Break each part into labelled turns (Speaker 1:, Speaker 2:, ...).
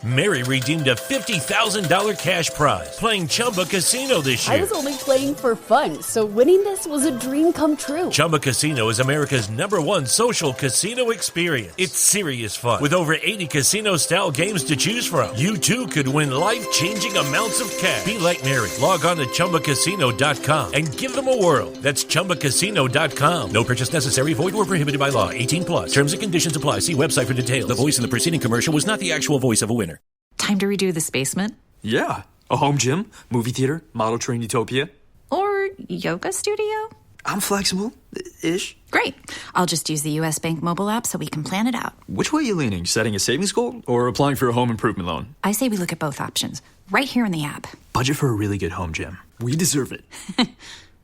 Speaker 1: Mary redeemed a $50,000 cash prize playing Chumba Casino this year.
Speaker 2: I was only playing for fun, so winning this was a dream come true.
Speaker 1: Chumba Casino is America's #1 social casino experience. It's serious fun. With over 80 casino-style games to choose from, you too could win life-changing amounts of cash. Be like Mary. Log on to ChumbaCasino.com and give them a whirl. That's ChumbaCasino.com. No purchase necessary. Void or prohibited by law. 18 plus. Terms and conditions apply. See website for details. The voice in the preceding commercial was not the actual voice of a winner.
Speaker 3: Time to redo this basement?
Speaker 4: Yeah. A home gym, movie theater, model train utopia.
Speaker 3: Or yoga studio?
Speaker 4: I'm flexible-ish.
Speaker 3: Great. I'll just use the U.S. Bank mobile app so we can plan it out.
Speaker 4: Which way are you leaning? Setting a savings goal or applying for a home improvement loan?
Speaker 3: I say we look at both options, right here in the app.
Speaker 4: Budget for a really good home gym. We deserve it.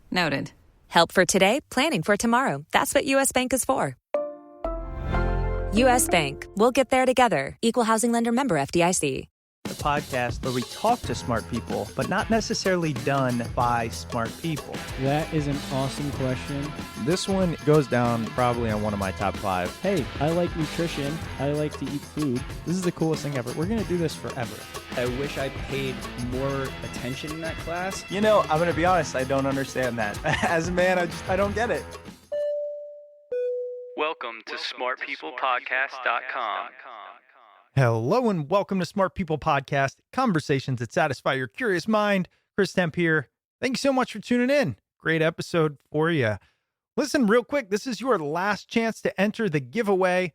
Speaker 3: Noted.
Speaker 5: Help for today, planning for tomorrow. That's what U.S. Bank is for. U.S. Bank. We'll get there together. Equal housing lender member FDIC.
Speaker 6: The podcast where we talk to smart people, but not necessarily done by smart people.
Speaker 7: That is an awesome question.
Speaker 8: This one goes down probably on one of my top 5.
Speaker 7: Hey, I like nutrition. I like to eat food. This is the coolest thing ever. We're going to do this forever.
Speaker 9: I wish I paid more attention in that class.
Speaker 6: You know, I'm going to be honest, I don't understand that. As a man, I don't get it.
Speaker 10: Welcome to smartpeoplepodcast.com.
Speaker 11: Hello and welcome to Smart People Podcast, conversations that satisfy your curious mind. Chris Temp here. Thank you so much for tuning in. Great episode for you. Listen, real quick, this is your last chance to enter the giveaway.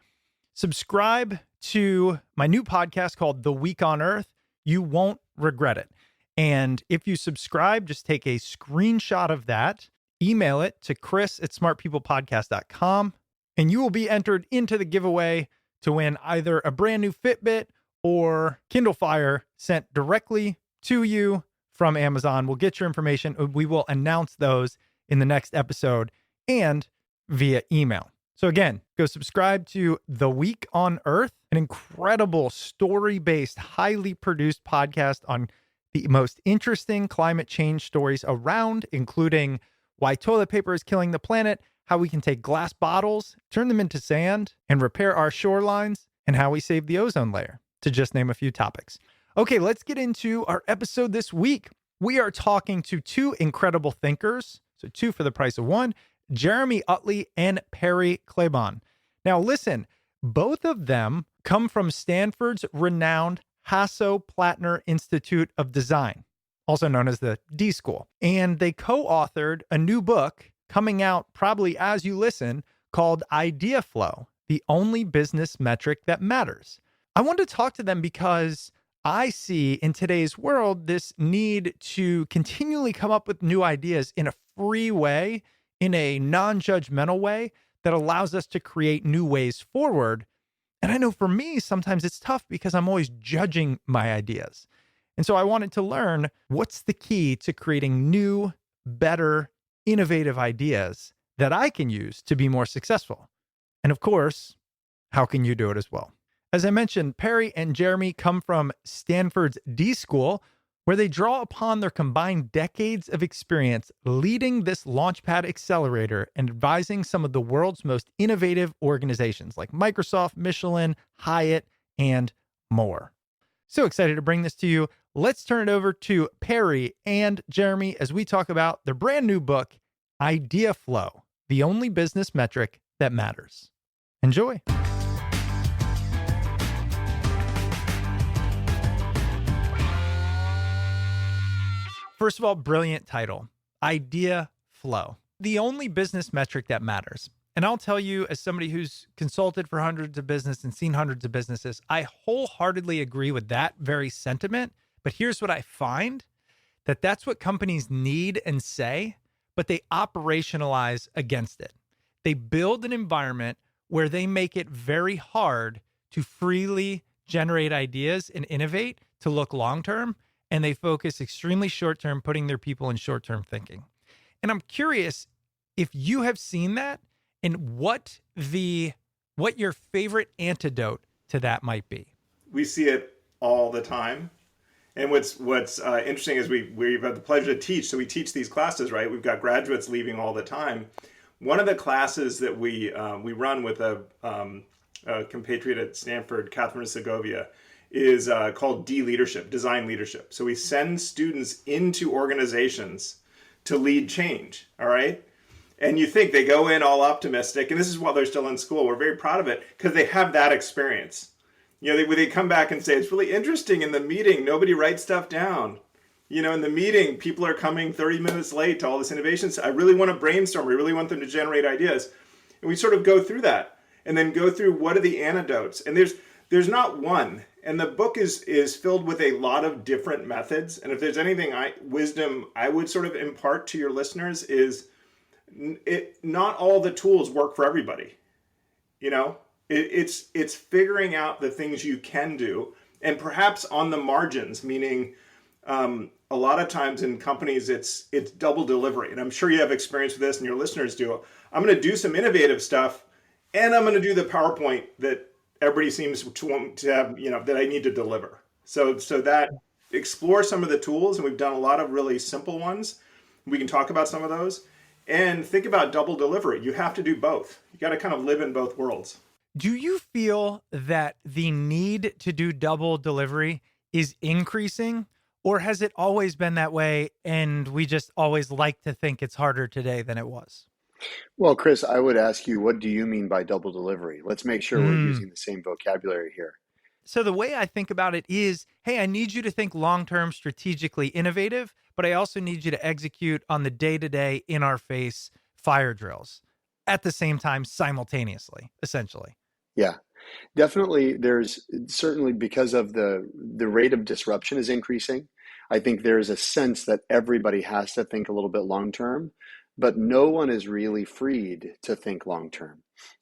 Speaker 11: Subscribe to my new podcast called The Week on Earth. You won't regret it. And if you subscribe, just take a screenshot of that, email it to chris@smartpeoplepodcast.com, and you will be entered into the giveaway to win either a brand new Fitbit or Kindle Fire sent directly to you from Amazon. We'll get your information. We will announce those in the next episode and via email. So again, go subscribe to The Week on Earth, an incredible story-based, highly produced podcast on the most interesting climate change stories around, including why toilet paper is killing the planet, how we can take glass bottles, turn them into sand, and repair our shorelines, and how we save the ozone layer, to just name a few topics. Okay, let's get into our episode this week. We are talking to 2 incredible thinkers, so 2 for the price of 1, Jeremy Utley and Perry Klebahn. Now listen, both of them come from Stanford's renowned Hasso-Plattner Institute of Design, also known as the D.school, and they co-authored a new book coming out probably as you listen, called IdeaFlow, the only business metric that matters. I want to talk to them because I see in today's world this need to continually come up with new ideas in a free way, in a non-judgmental way that allows us to create new ways forward. And I know for me, sometimes it's tough because I'm always judging my ideas. And so I wanted to learn what's the key to creating new, better, innovative ideas that I can use to be more successful. And of course, how can you do it as well? As I mentioned, Perry and Jeremy come from Stanford's D.school, where they draw upon their combined decades of experience leading this Launchpad accelerator and advising some of the world's most innovative organizations like Microsoft, Michelin, Hyatt, and more. So excited to bring this to you. Let's turn it over to Perry and Jeremy as we talk about their brand new book, IdeaFlow, the only business metric that matters. Enjoy. First of all, brilliant title, IdeaFlow, the only business metric that matters. And I'll tell you, as somebody who's consulted for hundreds of business and seen hundreds of businesses, I wholeheartedly agree with that very sentiment. But here's what I find, that's what companies need and say, but they operationalize against it. They build an environment where they make it very hard to freely generate ideas and innovate to look long-term, and they focus extremely short-term, putting their people in short-term thinking. And I'm curious if you have seen that and what your favorite antidote to that might be.
Speaker 12: We see it all the time. And what's interesting is we've had the pleasure to teach. So we teach these classes, right? We've got graduates leaving all the time. One of the classes that we run with a compatriot at Stanford, Catherine Segovia, is called D-leadership, design leadership. So we send students into organizations to lead change, all right? And you think they go in all optimistic, and this is while they're still in school. We're very proud of it because they have that experience. You know, they come back and say, it's really interesting in the meeting, nobody writes stuff down. You know, in the meeting, people are coming 30 minutes late to all this innovation. I really want to brainstorm. We really want them to generate ideas. And we sort of go through that and then go through what are the antidotes. And there's not one. And the book is filled with a lot of different methods. And if there's anything wisdom I would sort of impart to your listeners is not all the tools work for everybody. You know, it's figuring out the things you can do, and perhaps on the margins, meaning a lot of times in companies it's double delivery. And I'm sure you have experience with this and your listeners do. I'm going to do some innovative stuff, and I'm going to do the PowerPoint that everybody seems to want to have, you know, that I need to deliver. So that explore some of the tools, and we've done a lot of really simple ones. We can talk about some of those. And think about double delivery. You have to do both. You got to kind of live in both worlds.
Speaker 11: Do you feel that the need to do double delivery is increasing, or has it always been that way and we just always like to think it's harder today than it was?
Speaker 10: Well, Chris, I would ask you, what do you mean by double delivery? Let's make sure we're using the same vocabulary here.
Speaker 11: So the way I think about it is, hey, I need you to think long-term, strategically innovative, but I also need you to execute on the day-to-day, in-our-face fire drills at the same time, simultaneously, essentially.
Speaker 10: Yeah, definitely. There's certainly, because of the rate of disruption is increasing, I think there's a sense that everybody has to think a little bit long-term, but no one is really freed to think long-term.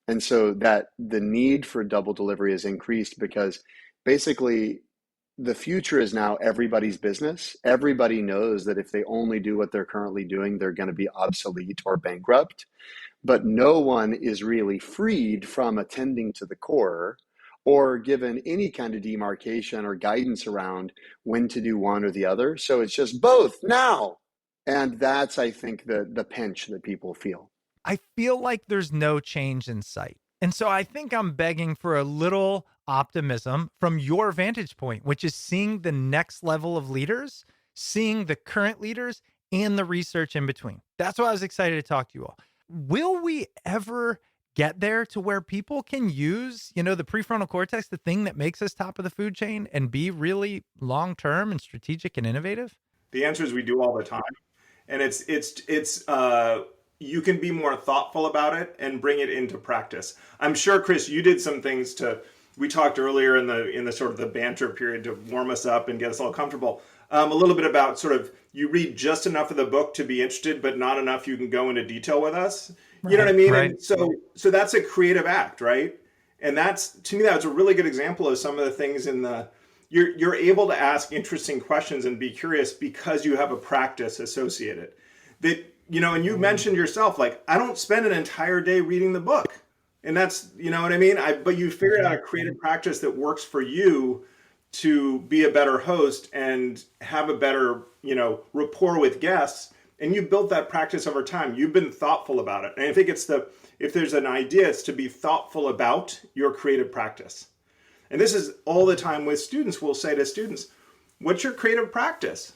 Speaker 10: And so that the need for double delivery is increased because basically the future is now everybody's business. Everybody knows that if they only do what they're currently doing, they're going to be obsolete or bankrupt. But no one is really freed from attending to the core or given any kind of demarcation or guidance around when to do one or the other. So it's just both now. And that's, I think, the pinch that people feel.
Speaker 11: I feel like there's no change in sight. And so I think I'm begging for a little optimism from your vantage point, which is seeing the next level of leaders, seeing the current leaders, and the research in between. That's why I was excited to talk to you all. Will we ever get there to where people can use, you know, the prefrontal cortex, the thing that makes us top of the food chain, and be really long-term and strategic and innovative?
Speaker 12: The answer is we do all the time. And it's you can be more thoughtful about it and bring it into practice. I'm sure, Chris, you did some things we talked earlier in the sort of the banter period to warm us up and get us all comfortable. A little bit about sort of, you read just enough of the book to be interested, but not enough you can go into detail with us. You know what I mean?
Speaker 11: Right.
Speaker 12: And so that's a creative act, right? And to me, that's a really good example of some of the things you're able to ask interesting questions and be curious because you have a practice associated. That, you know, and you mentioned yourself, like, I don't spend an entire day reading the book. And that's, you know what I mean? But you figured out a creative practice that works for you to be a better host and have a better, you know, rapport with guests. And you built that practice over time. You've been thoughtful about it. And I think if there's an idea, it's to be thoughtful about your creative practice. And this is all the time with students. We'll say to students, what's your creative practice?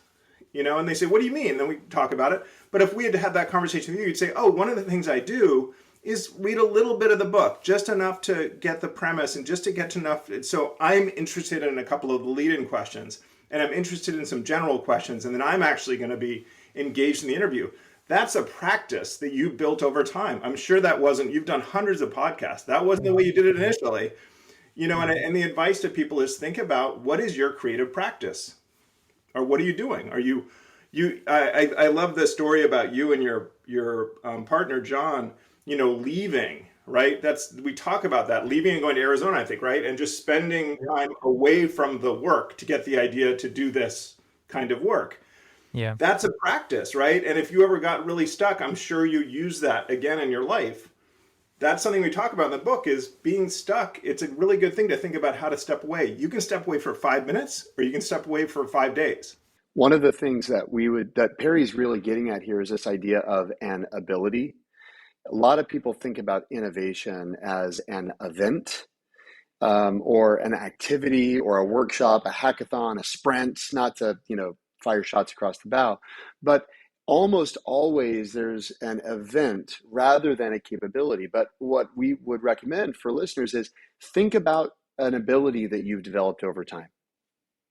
Speaker 12: You know, and they say, what do you mean? And then we talk about it. But if we had had that conversation with you, you'd say, oh, one of the things I do is read a little bit of the book, just enough to get the premise and just to get to enough. So I'm interested in a couple of the lead-in questions, and I'm interested in some general questions, and then I'm actually going to be engaged in the interview. That's a practice that you built over time. I'm sure you've done hundreds of podcasts. That wasn't the way you did it initially. You know, and the advice to people is think about, what is your creative practice? Or what are you doing? I love the story about you and your partner, John, you know, leaving, right? We talk about that, leaving and going to Arizona, I think, right? And just spending time away from the work to get the idea to do this kind of work.
Speaker 11: Yeah.
Speaker 12: That's a practice, right? And if you ever got really stuck, I'm sure you use that again in your life. That's something we talk about in the book, is being stuck. It's a really good thing to think about how to step away. You can step away for 5 minutes, or you can step away for 5 days.
Speaker 10: One of the things that Perry's really getting at here is this idea of an ability. A lot of people think about innovation as an event. or an activity or a workshop, a hackathon, a sprint, not to, fire shots across the bow, but almost always there's an event rather than a capability. But what we would recommend for listeners is think about an ability that you've developed over time.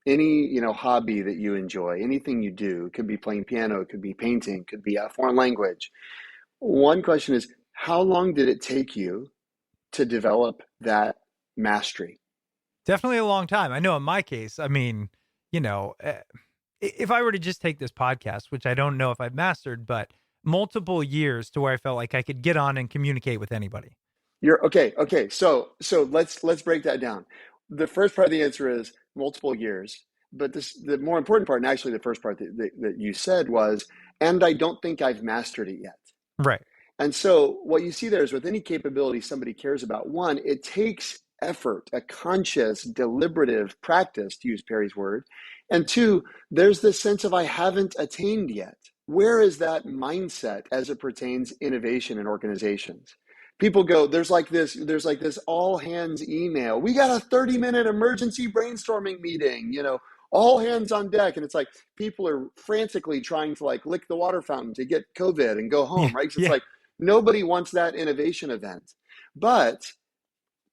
Speaker 10: Any, hobby that you enjoy, anything you do. It could be playing piano, it could be painting, it could be a foreign language. One question is, how long did it take you to develop that mastery?
Speaker 11: Definitely a long time. I know in my case, I mean, if I were to just take this podcast, which I don't know if I've mastered, but multiple years to where I felt like I could get on and communicate with anybody.
Speaker 10: You're okay. So let's break that down. The first part of the answer is multiple years, but the more important part, and actually the first part that you said was, and I don't think I've mastered it yet.
Speaker 11: Right.
Speaker 10: And so what you see there is with any capability somebody cares about, one, it takes effort, a conscious, deliberative practice, to use Perry's word. And two, there's this sense of I haven't attained yet. Where is that mindset as it pertains innovation in organizations? People go, there's like this all hands email. We got a 30-minute emergency brainstorming meeting, all hands on deck. And it's like people are frantically trying to lick the water fountain to get COVID and go home, right? So it's like nobody wants that innovation event. But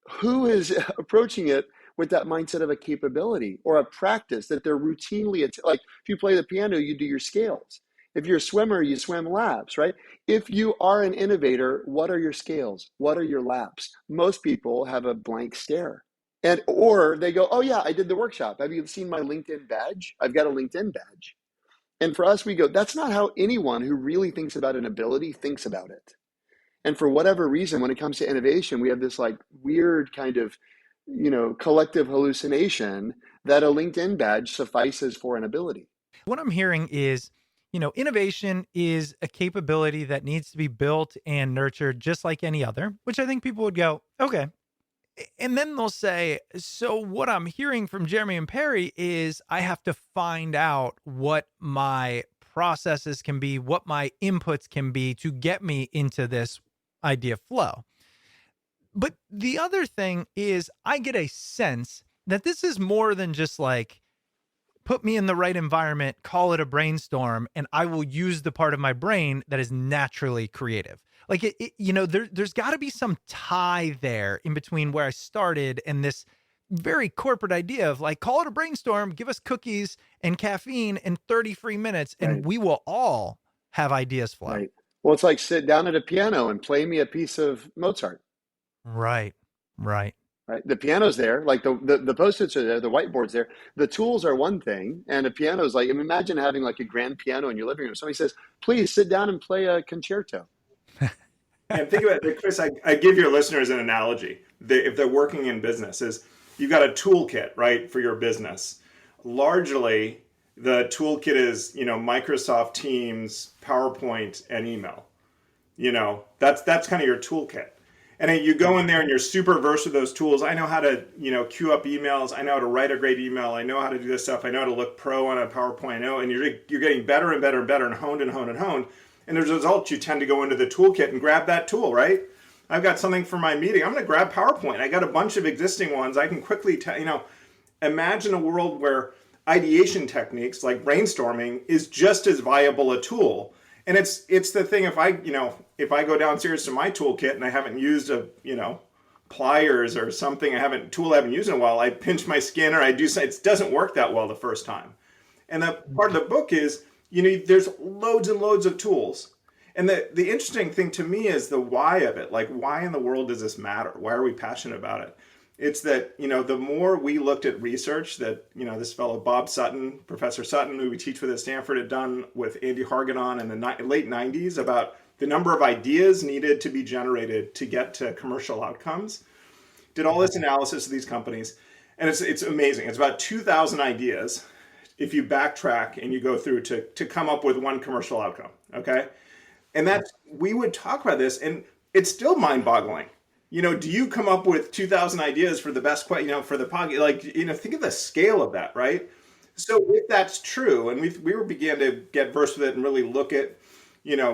Speaker 10: who is approaching it with that mindset of a capability or a practice that they're routinely, like if you play the piano, you do your scales. If you're a swimmer, you swim laps, right? If you are an innovator, what are your scales? What are your laps? Most people have a blank stare. Or they go, oh yeah, I did the workshop. Have you seen my LinkedIn badge? I've got a LinkedIn badge. And for us, we go, that's not how anyone who really thinks about an ability thinks about it. And for whatever reason, when it comes to innovation, we have this weird kind of, collective hallucination that a LinkedIn badge suffices for an ability.
Speaker 11: What I'm hearing is, innovation is a capability that needs to be built and nurtured just like any other, which I think people would go, okay. And then they'll say, so what I'm hearing from Jeremy and Perry is I have to find out what my processes can be, what my inputs can be to get me into this idea flow. But the other thing is I get a sense that this is more than just put me in the right environment, call it a brainstorm, and I will use the part of my brain that is naturally creative. There's got to be some tie there in between where I started and this very corporate idea of call it a brainstorm, give us cookies and caffeine and 30 free minutes, and we will all have ideas flow.
Speaker 10: Right. Well, it's like sit down at a piano and play me a piece of Mozart.
Speaker 11: Right.
Speaker 10: The piano's there, the Post-its are there, the whiteboard's there. The tools are one thing, and a piano's imagine having a grand piano in your living room. Somebody says, please sit down and play a concerto.
Speaker 12: And think about it, Chris, I give your listeners an analogy. If they're working in business, is you've got a toolkit, right, for your business. Largely, the toolkit is, Microsoft Teams, PowerPoint, and email. That's kind of your toolkit. And you go in there and you're super versed with those tools. I know how to, queue up emails. I know how to write a great email. I know how to do this stuff. I know how to look pro on a PowerPoint. I know, and you're getting better and better and better and honed and honed and honed. And as a result, you tend to go into the toolkit and grab that tool, right? I've got something for my meeting. I'm going to grab PowerPoint. I got a bunch of existing ones. I can quickly, imagine a world where ideation techniques like brainstorming is just as viable a tool. And it's the thing, if I go downstairs to my toolkit and I haven't used pliers or something, tool I haven't used in a while, I pinch my skin or I do something, it doesn't work that well the first time. And that part of the book is, there's loads and loads of tools. And the interesting thing to me is the why of it. Why in the world does this matter? Why are we passionate about it? It's that, the more we looked at research that, this fellow Bob Sutton, Professor Sutton, who we teach with at Stanford, had done with Andy Hargadon in the late 90s about the number of ideas needed to be generated to get to commercial outcomes, did all this analysis of these companies. And it's amazing. It's about 2,000 ideas if you backtrack and you go through to come up with one commercial outcome, okay? And we would talk about this, and it's still mind-boggling. Do you come up with 2,000 ideas for the best, for the podcast? Think of the scale of that, right? So if that's true, and we began to get versed with it and really look at,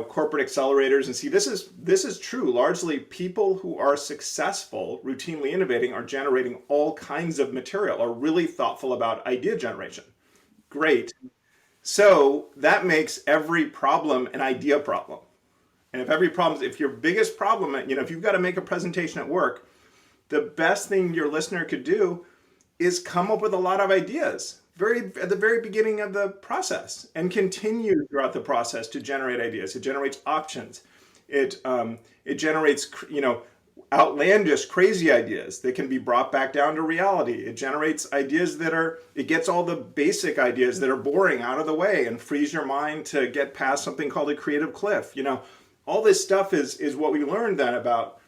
Speaker 12: corporate accelerators and see this is true. Largely, people who are successful, routinely innovating, are generating all kinds of material, are really thoughtful about idea generation. Great. So that makes every problem an idea problem. And if your biggest problem, if you've got to make a presentation at work, the best thing your listener could do is come up with a lot of ideas at the very beginning of the process and continue throughout the process to generate ideas. It generates options. It generates, outlandish, crazy ideas that can be brought back down to reality. It generates ideas it gets all the basic ideas that are boring out of the way and frees your mind to get past something called a creative cliff. All this stuff is what we learned then about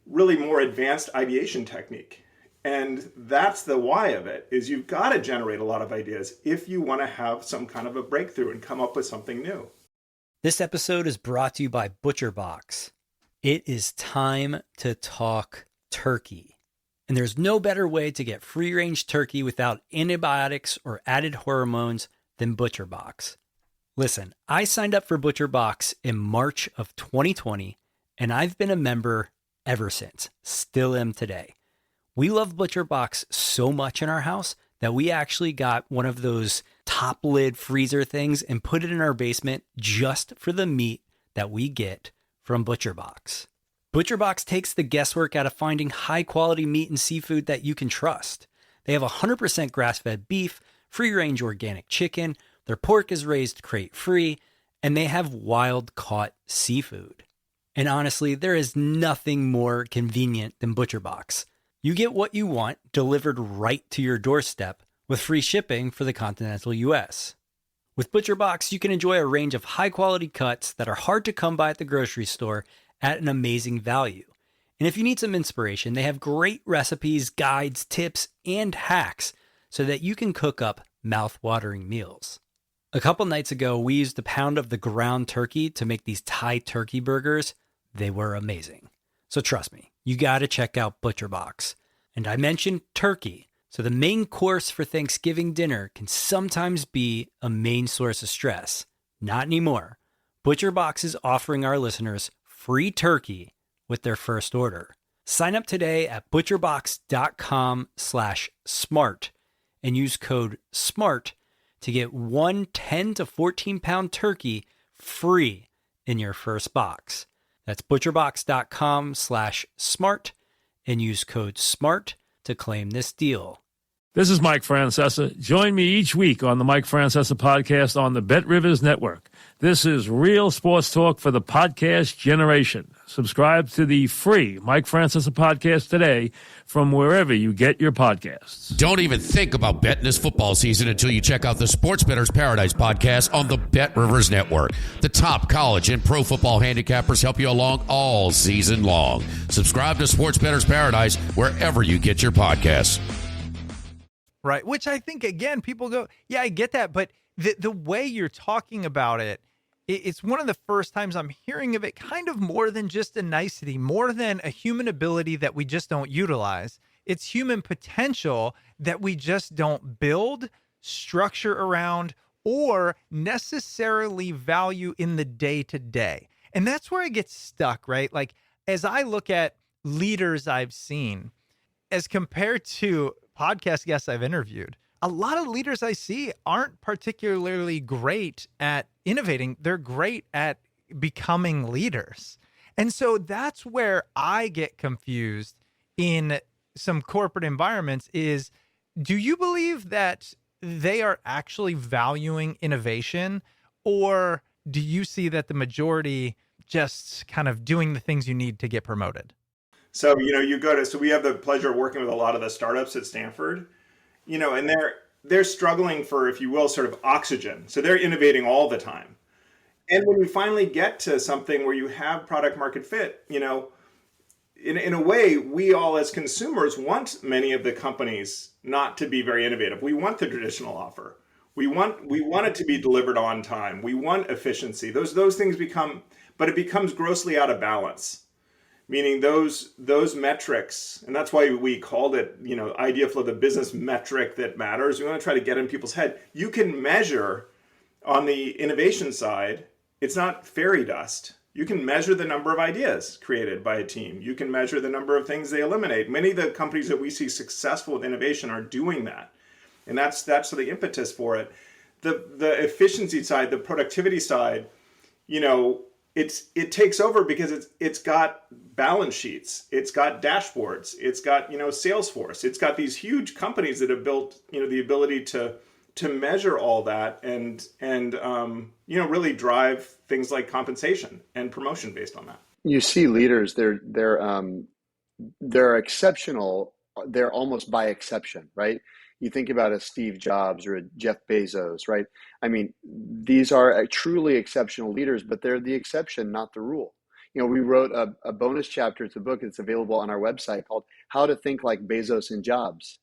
Speaker 12: really more advanced ideation technique. And that's the why of it, is you've got to generate a lot of ideas if you want to have some kind of a breakthrough and come up with something new.
Speaker 9: This episode is brought to you by ButcherBox. It is time to talk turkey. And there's no better way to get free-range turkey without antibiotics or added hormones than ButcherBox. Listen, I signed up for ButcherBox in March of 2020, and I've been a member ever since. Still am today. We love ButcherBox so much in our house that we actually got one of those top lid freezer things and put it in our basement just for the meat that we get from ButcherBox. ButcherBox takes the guesswork out of finding high quality meat and seafood that you can trust. They have 100% grass-fed beef, free-range organic chicken, their pork is raised crate-free, and they have wild-caught seafood. And honestly, there is nothing more convenient than ButcherBox. You get what you want delivered right to your doorstep with free shipping for the continental US. With ButcherBox, you can enjoy a range of high-quality cuts that are hard to come by at the grocery store at an amazing value. And if you need some inspiration, they have great recipes, guides, tips, and hacks so that you can cook up mouth-watering meals. A couple nights ago, we used a pound of the ground turkey to make these Thai turkey burgers. They were amazing. So trust me, you got to check out ButcherBox. And I mentioned turkey, so the main course for Thanksgiving dinner can sometimes be a main source of stress. Not anymore. ButcherBox is offering our listeners free turkey with their first order. Sign up today at butcherbox.com/smart and use code SMART to get one 10 to 14 pound turkey free in your first box. That's butcherbox.com/smart and use code SMART to claim this deal.
Speaker 13: This is Mike Francesa. Join me each week on the Mike Francesa podcast on the Bet Rivers Network. This is real sports talk for the podcast generation. Subscribe to the free Mike Francesa podcast today from wherever you get your podcasts.
Speaker 14: Don't even think about betting this football season until you check out the Sports Bettor's Paradise podcast on the Bet Rivers Network. The top college and pro football handicappers help you along all season long. Subscribe to Sports Bettor's Paradise wherever you get your podcasts.
Speaker 11: Right, which I think, again, people go, yeah, I get that, but the way you're talking about it, it's one of the first times I'm hearing of it kind of more than just a nicety, more than a human ability that we just don't utilize. It's human potential that we just don't build, structure around, or necessarily value in the day-to-day. And that's where I get stuck, right? Like, as I look at leaders I've seen, as compared to podcast guests I've interviewed, a lot of leaders I see aren't particularly great at innovating. They're great at becoming leaders. And so that's where I get confused in some corporate environments is, do you believe that they are actually valuing innovation, or do you see that the majority just kind of doing the things you need to get promoted?
Speaker 12: So, so we have the pleasure of working with a lot of the startups at Stanford, and they're struggling for, if you will, sort of oxygen. So they're innovating all the time. And when we finally get to something where you have product market fit, in a way, we all as consumers want many of the companies not to be very innovative. We want the traditional offer. We want it to be delivered on time. We want efficiency. Those things but it becomes grossly out of balance. Meaning those metrics, and that's why we called it, ideaflow, the business metric that matters. We want to try to get in people's head. You can measure on the innovation side it's not fairy dust. You can measure the number of ideas created by a team. You can measure the number of things they eliminate. Many of the companies that we see successful with innovation are doing that. And that's the impetus for it. The efficiency side, the productivity side, it takes over because it's got balance sheets, it's got dashboards, it's got, Salesforce, it's got these huge companies that have built, the ability to measure all that and really drive things like compensation and promotion based on that.
Speaker 10: You see leaders, they're exceptional. They're almost by exception, right? You think about a Steve Jobs or a Jeff Bezos, right? I mean, these are truly exceptional leaders, but they're the exception, not the rule. We wrote a bonus chapter to the book that's available on our website called How to Think Like Bezos and Jobs.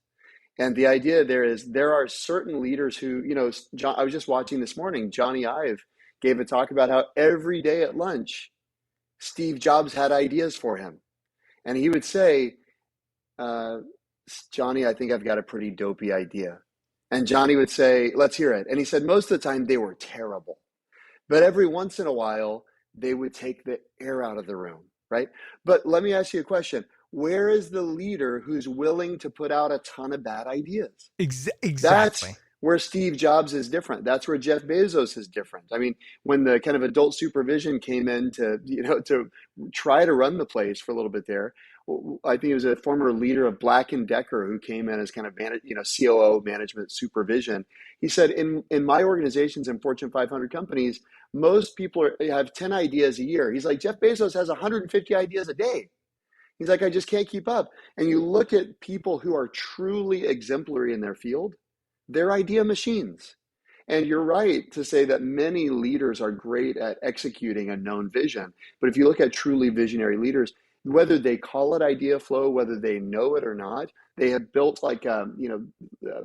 Speaker 10: And the idea there are certain leaders who, I was just watching this morning, Johnny Ive gave a talk about how every day at lunch, Steve Jobs had ideas for him. And he would say, Johnny, I think I've got a pretty dopey idea. And Johnny would say, let's hear it. And he said most of the time they were terrible. But every once in a while, they would take the air out of the room, right? But let me ask you a question. Where is the leader who's willing to put out a ton of bad ideas?
Speaker 11: Exactly.
Speaker 10: That's where Steve Jobs is different. That's where Jeff Bezos is different. I mean, when the kind of adult supervision came in to try to run the place for a little bit there, I think it was a former leader of Black & Decker who came in as kind of COO management supervision. He said, in my organizations in Fortune 500 companies, most people have 10 ideas a year. He's like, Jeff Bezos has 150 ideas a day. He's like, I just can't keep up. And you look at people who are truly exemplary in their field, they're idea machines. And you're right to say that many leaders are great at executing a known vision. But if you look at truly visionary leaders, whether they call it idea flow, whether they know it or not, they have built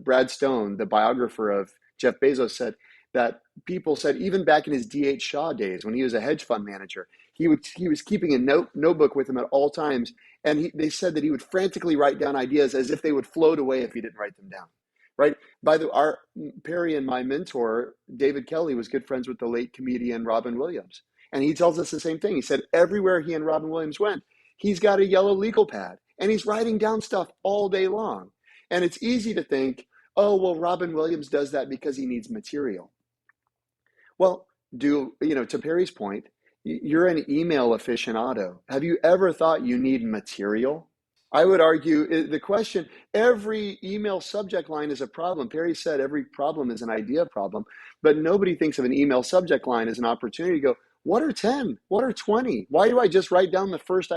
Speaker 10: Brad Stone, the biographer of Jeff Bezos, said that people said even back in his D.H. Shaw days when he was a hedge fund manager, he was keeping a notebook with him at all times. And they said that he would frantically write down ideas as if they would float away if he didn't write them down. Right. Our Perry and my mentor, David Kelly, was good friends with the late comedian Robin Williams. And he tells us the same thing. He said everywhere he and Robin Williams went, he's got a yellow legal pad and he's writing down stuff all day long. And it's easy to think, oh, well, Robin Williams does that because he needs material. Well, to Perry's point, you're an email aficionado. Have you ever thought you need material? I would argue the question, every email subject line is a problem. Perry said every problem is an idea problem, but nobody thinks of an email subject line as an opportunity to go, what are 10? What are 20? Why do I just write down the first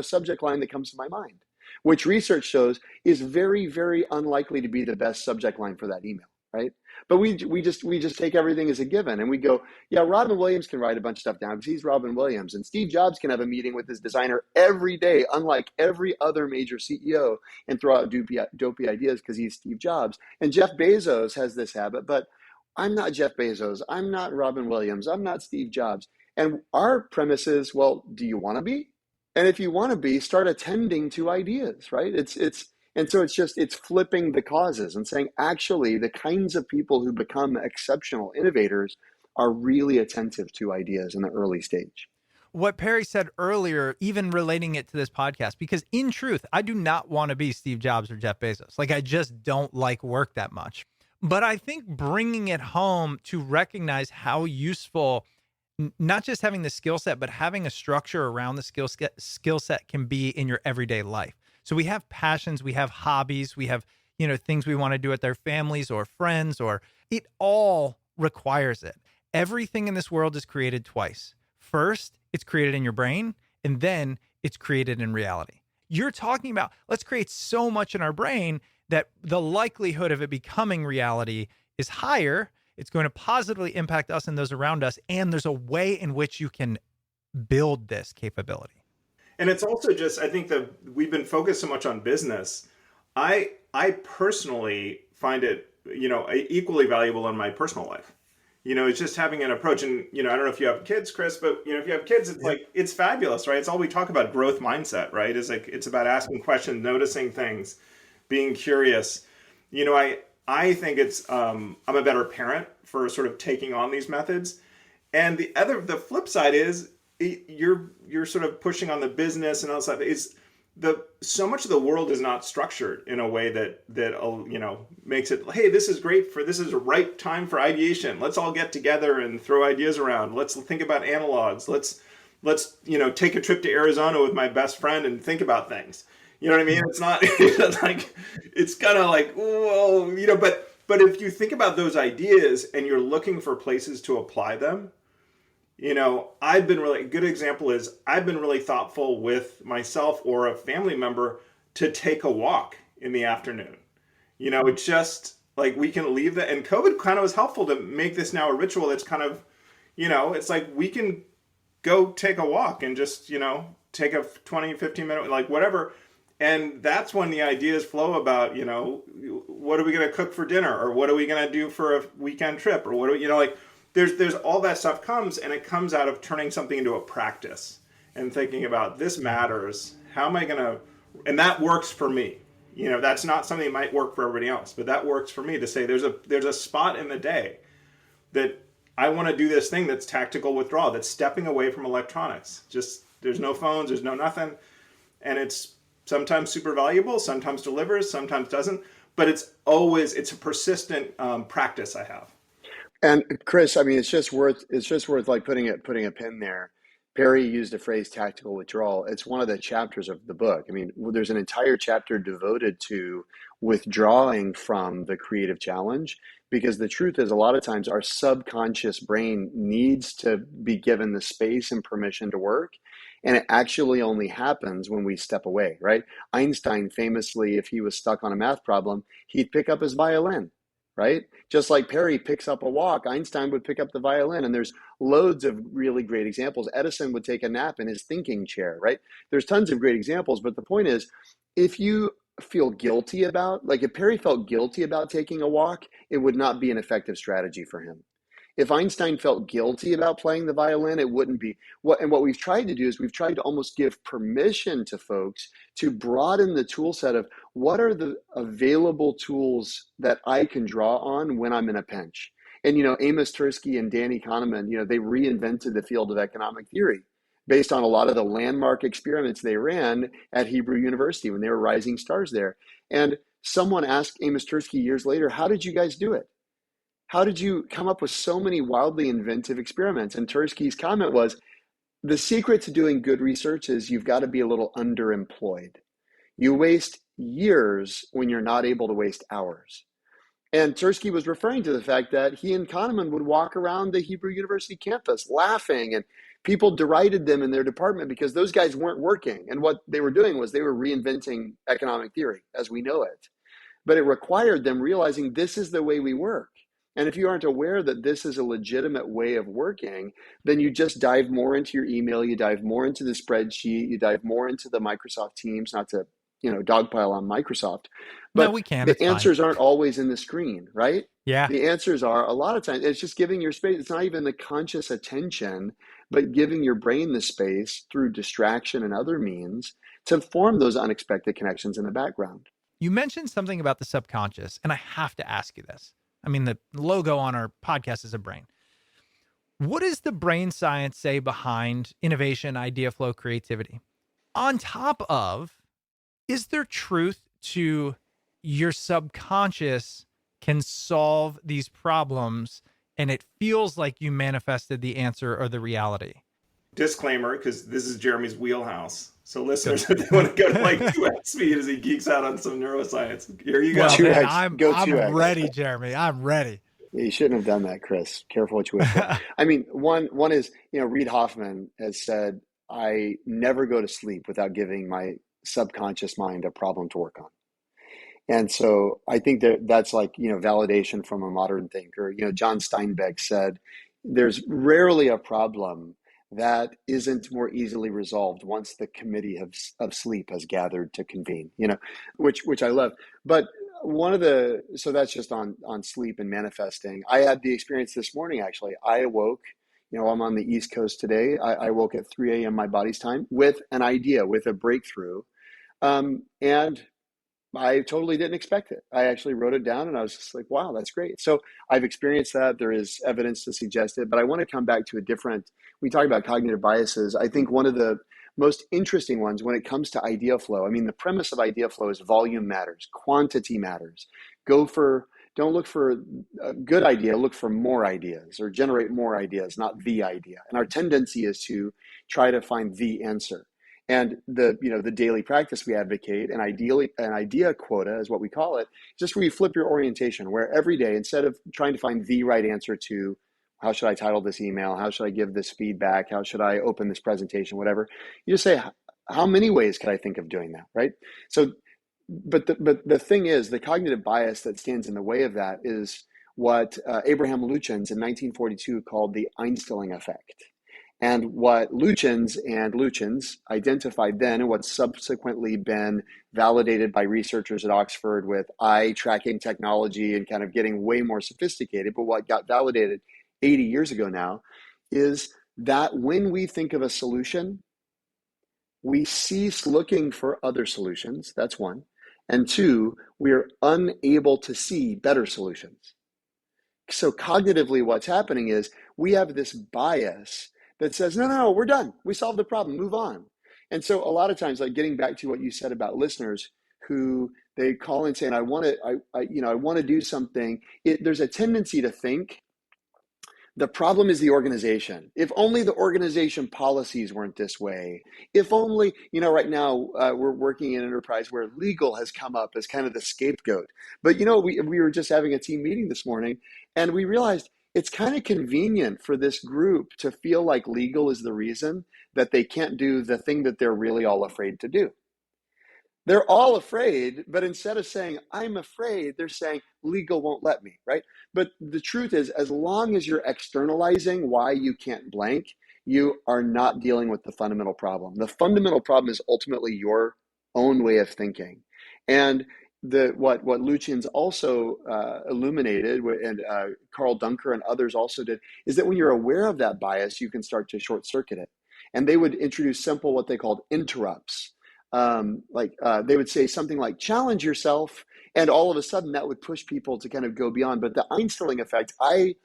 Speaker 10: subject line that comes to my mind? Which research shows is very, very unlikely to be the best subject line for that email, right? But we just take everything as a given and we go, yeah, Robin Williams can write a bunch of stuff down because he's Robin Williams, and Steve Jobs can have a meeting with his designer every day, unlike every other major CEO, and throw out dopey ideas because he's Steve Jobs. And Jeff Bezos has this habit, but I'm not Jeff Bezos. I'm not Robin Williams. I'm not Steve Jobs. And our premise is, well, do you want to be? And if you want to be, start attending to ideas, right? And so it's flipping the causes and saying, actually, the kinds of people who become exceptional innovators are really attentive to ideas in the early stage.
Speaker 11: What Perry said earlier, even relating it to this podcast, because in truth, I do not want to be Steve Jobs or Jeff Bezos. Like, I just don't like work that much. But I think bringing it home to recognize how useful not just having the skill set, but having a structure around the skill set can be in your everyday life. So we have passions, we have hobbies, we have, things we want to do with our families or friends, or it all requires it. Everything in this world is created twice. First, it's created in your brain, and then it's created in reality. You're talking about, let's create so much in our brain that the likelihood of it becoming reality is higher. It's going to positively impact us and those around us. And there's a way in which you can build this capability.
Speaker 12: And it's also just, I think that we've been focused so much on business. I personally find it, equally valuable in my personal life. It's just having an approach. And, I don't know if you have kids, Chris, but, if you have kids, it's like, it's fabulous, right? It's all we talk about, growth mindset, right? It's about asking questions, noticing things, being curious. I think it's, I'm a better parent for sort of taking on these methods. And the flip side is you're sort of pushing on the business and all that. So much of the world is not structured in a way that makes it, hey, this is a right time for ideation. Let's all get together and throw ideas around. Let's think about analogs. Let's take a trip to Arizona with my best friend and think about things. You know what I mean? It's not like, it's kind of like, whoa, but if you think about those ideas and you're looking for places to apply them, a good example is I've been really thoughtful with myself or a family member to take a walk in the afternoon. It's just like we can leave that, and COVID kind of was helpful to make this now a ritual that's kind of, it's like we can go take a walk and just, take a 20, 15 minute, like whatever. And that's when the ideas flow about, what are we going to cook for dinner, or what are we going to do for a weekend trip, or what do we, there's all that stuff comes, and it comes out of turning something into a practice and thinking about this matters. How am I going to, and that works for me. That's not something that might work for everybody else, but that works for me to say there's a spot in the day that I want to do this thing that's tactical withdrawal, that's stepping away from electronics. Just there's no phones, there's no nothing. And it's sometimes super valuable, sometimes delivers, sometimes doesn't, but it's a persistent practice I have.
Speaker 10: And Chris, I mean, it's just worth like putting a pin there. Perry used the phrase tactical withdrawal. It's one of the chapters of the book. I mean, there's an entire chapter devoted to withdrawing from the creative challenge, because the truth is a lot of times our subconscious brain needs to be given the space and permission to work. And it actually only happens when we step away, right? Einstein famously, if he was stuck on a math problem, he'd pick up his violin. Right? Just like Perry picks up a walk, Einstein would pick up the violin, and there's loads of really great examples. Edison would take a nap in his thinking chair, right? There's tons of great examples, but the point is, if you feel guilty about, like if Perry felt guilty about taking a walk, it would not be an effective strategy for him. If Einstein felt guilty about playing the violin, it wouldn't be. What we've tried to do is we've tried to almost give permission to folks to broaden the tool set of what are the available tools that I can draw on when I'm in a pinch. And, Amos Tversky and Danny Kahneman, they reinvented the field of economic theory based on a lot of the landmark experiments they ran at Hebrew University when they were rising stars there. And someone asked Amos Tversky years later, how did you guys do it? How did you come up with so many wildly inventive experiments? And Tversky's comment was, the secret to doing good research is you've got to be a little underemployed. You waste years when you're not able to waste hours. And Tversky was referring to the fact that he and Kahneman would walk around the Hebrew University campus laughing, and people derided them in their department because those guys weren't working. And what they were doing was they were reinventing economic theory as we know it. But it required them realizing this is the way we work. And if you aren't aware that this is a legitimate way of working, then you just dive more into your email, you dive more into the spreadsheet, you dive more into the Microsoft Teams, not to, dogpile on Microsoft. But
Speaker 11: no, we can.
Speaker 10: The answers aren't always in the screen, right?
Speaker 11: Yeah.
Speaker 10: The answers are a lot of times, it's just giving your space. It's not even the conscious attention, but giving your brain the space through distraction and other means to form those unexpected connections in the background.
Speaker 11: You mentioned something about the subconscious, and I have to ask you this. I mean, the logo on our podcast is a brain. What does the brain science say behind innovation, idea flow, creativity? On top of, is there truth to your subconscious can solve these problems and it feels like you manifested the answer or the reality?
Speaker 12: Disclaimer, because this is Jeremy's wheelhouse. So listeners, if they want to go to like 2x speed as he geeks out on some neuroscience, here you go.
Speaker 11: Well, I'm ready, Jeremy. I'm ready.
Speaker 10: You shouldn't have done that, Chris. Careful what you wish for. I mean, one is, Reid Hoffman has said, I never go to sleep without giving my subconscious mind a problem to work on. And so I think that's like, validation from a modern thinker. John Steinbeck said, there's rarely a problem that isn't more easily resolved once the committee of sleep has gathered to convene, which I love. But so that's just on sleep and manifesting. I had the experience this morning, actually. I awoke, I'm on the East Coast today. I woke at 3 a.m. my body's time with an idea, with a breakthrough. And I totally didn't expect it. I actually wrote it down and I was just like, wow, that's great. So I've experienced that. There is evidence to suggest it, but I want to come back to a different, we talk about cognitive biases. I think one of the most interesting ones when it comes to idea flow, I mean, the premise of idea flow is volume matters, quantity matters. Don't look for a good idea, look for more ideas or generate more ideas, not the idea. And our tendency is to try to find the answer. And the daily practice we advocate, and ideally an idea quota is what we call it, just where you flip your orientation, where every day, instead of trying to find the right answer to how should I title this email, how should I give this feedback, how should I open this presentation, whatever, you just say, how many ways could I think of doing that, right? So but the thing is, the cognitive bias that stands in the way of that is what Abraham Lutyens in 1942 called the Einstein effect. And what Lutyens identified then, and what's subsequently been validated by researchers at Oxford with eye tracking technology and kind of getting way more sophisticated, but what got validated 80 years ago now, is that when we think of a solution, we cease looking for other solutions. That's one. And two, we are unable to see better solutions. So cognitively, what's happening is we have this bias that says, no, we're done. We solved the problem, move on. And so a lot of times, like getting back to what you said about listeners who they call and saying, I want to do something. There's a tendency to think the problem is the organization. If only the organization policies weren't this way. If only, right now we're working in an enterprise where legal has come up as kind of the scapegoat. But, we were just having a team meeting this morning and we realized it's kind of convenient for this group to feel like legal is the reason that they can't do the thing that they're really all afraid to do. They're all afraid, but instead of saying, I'm afraid, they're saying, legal won't let me, right? But the truth is, as long as you're externalizing why you can't blank, you are not dealing with the fundamental problem. The fundamental problem is ultimately your own way of thinking. And what Lutyens also illuminated, and Carl Dunker and others also did, is that when you're aware of that bias, you can start to short circuit it. And they would introduce simple, what they called interrupts. They would say something like challenge yourself, and all of a sudden that would push people to kind of go beyond. But the Einstein effect, I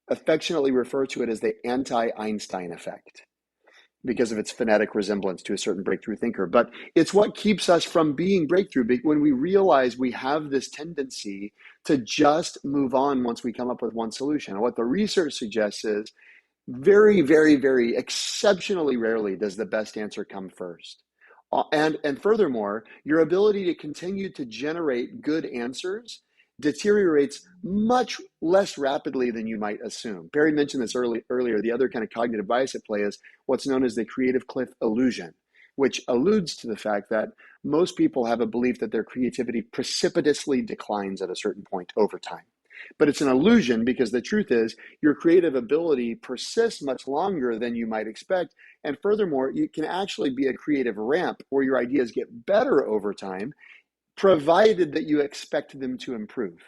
Speaker 10: affectionately refer to it as the anti-Einstein effect because of its phonetic resemblance to a certain breakthrough thinker. But it's what keeps us from being breakthrough when we realize we have this tendency to just move on once we come up with one solution. And what the research suggests is very, very, very exceptionally rarely does the best answer come first. And furthermore, your ability to continue to generate good answers deteriorates much less rapidly than you might assume. Barry mentioned this earlier. The other kind of cognitive bias at play is what's known as the creative cliff illusion, which alludes to the fact that most people have a belief that their creativity precipitously declines at a certain point over time. But it's an illusion because the truth is your creative ability persists much longer than you might expect. And furthermore, you can actually be a creative ramp where your ideas get better over time, provided that you expect them to improve.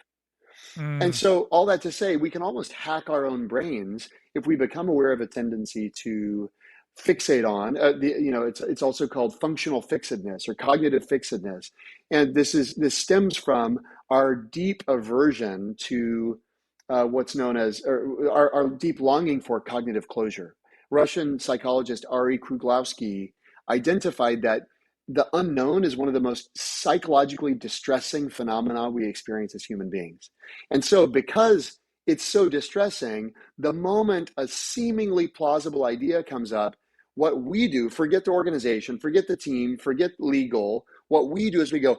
Speaker 10: And so all that to say, we can almost hack our own brains if we become aware of a tendency to fixate on, it's also called functional fixedness or cognitive fixedness. And this stems from our deep aversion to what's known as, or our deep longing for cognitive closure. Russian psychologist Ari Kruglowski identified that the unknown is one of the most psychologically distressing phenomena we experience as human beings. And so because it's so distressing, the moment a seemingly plausible idea comes up, what we do, forget the organization, forget the team, forget legal, what we do is we go,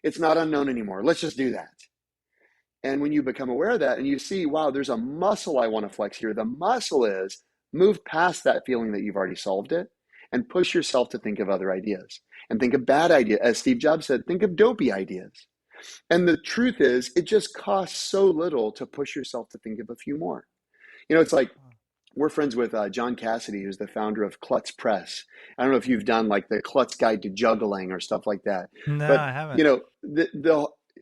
Speaker 10: it's not unknown anymore. Let's just do that. And when you become aware of that and you see, wow, there's a muscle I want to flex here. The muscle is move past that feeling that you've already solved it and push yourself to think of other ideas and think of bad ideas. As Steve Jobs said, think of dopey ideas. And the truth is, it just costs so little to push yourself to think of a few more. It's like, we're friends with John Cassidy, who's the founder of Klutz Press. I don't know if you've done like the Klutz Guide to Juggling or stuff like that.
Speaker 11: No,
Speaker 10: but,
Speaker 11: I haven't.